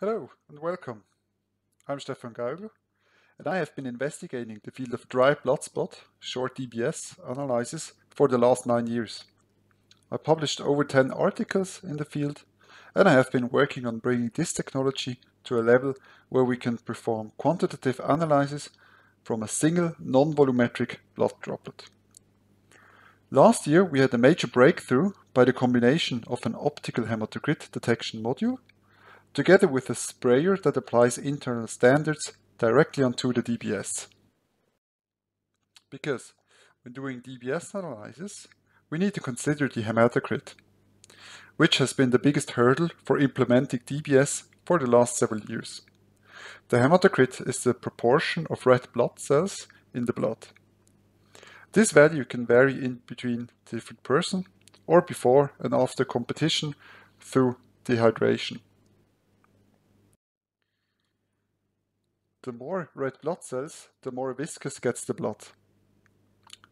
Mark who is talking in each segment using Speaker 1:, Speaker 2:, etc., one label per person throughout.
Speaker 1: Hello and welcome. I'm Stefan Gaugler, and I have been investigating the field of dry blood spot, short DBS, analysis for the last 9 years. I published over 10 articles in the field, and I have been working on bringing this technology to a level where we can perform quantitative analysis from a single non-volumetric blood droplet. Last year we had a major breakthrough by the combination of an optical hematocrit detection module together with a sprayer that applies internal standards directly onto the DBS. Because when doing DBS analysis, we need to consider the hematocrit, which has been the biggest hurdle for implementing DBS for the last several years. The hematocrit is the proportion of red blood cells in the blood. This value can vary in between different persons or before and after competition through dehydration. The more red blood cells, the more viscous gets the blood.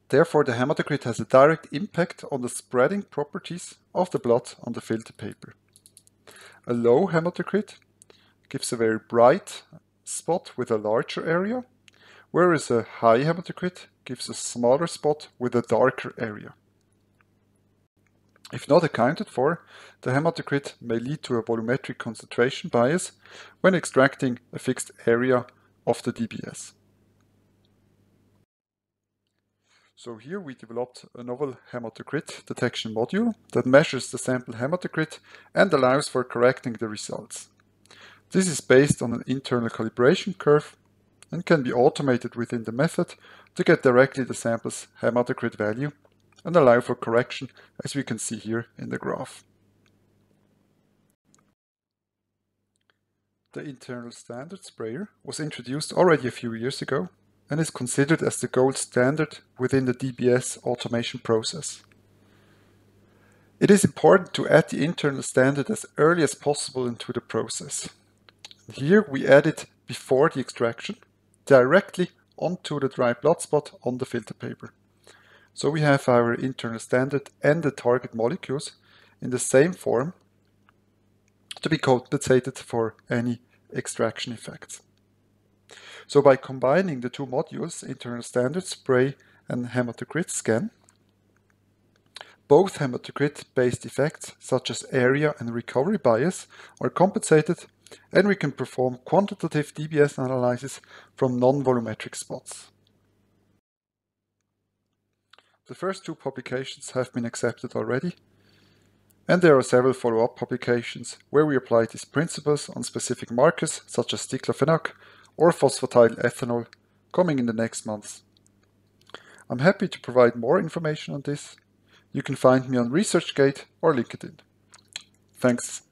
Speaker 1: Therefore, the hematocrit has a direct impact on the spreading properties of the blood on the filter paper. A low hematocrit gives a very bright spot with a larger area, whereas a high hematocrit gives a smaller spot with a darker area. If not accounted for, the hematocrit may lead to a volumetric concentration bias when extracting a fixed area of the DBS. So here we developed a novel hematocrit detection module that measures the sample hematocrit and allows for correcting the results. This is based on an internal calibration curve and can be automated within the method to get directly the sample's hematocrit value and allow for correction, as we can see here in the graph. The internal standard sprayer was introduced already a few years ago and is considered as the gold standard within the DBS automation process. It is important to add the internal standard as early as possible into the process. Here we add it before the extraction, directly onto the dry blood spot on the filter paper. So we have our internal standard and the target molecules in the same form to be compensated for any extraction effects. So by combining the two modules, internal standard spray and hematocrit scan, both hematocrit-based effects such as area and recovery bias are compensated, and we can perform quantitative DBS analysis from non-volumetric spots. The first two publications have been accepted already, and there are several follow-up publications where we apply these principles on specific markers such as diclofenac or phosphatidylethanol coming in the next months. I'm happy to provide more information on this. You can find me on ResearchGate or LinkedIn. Thanks.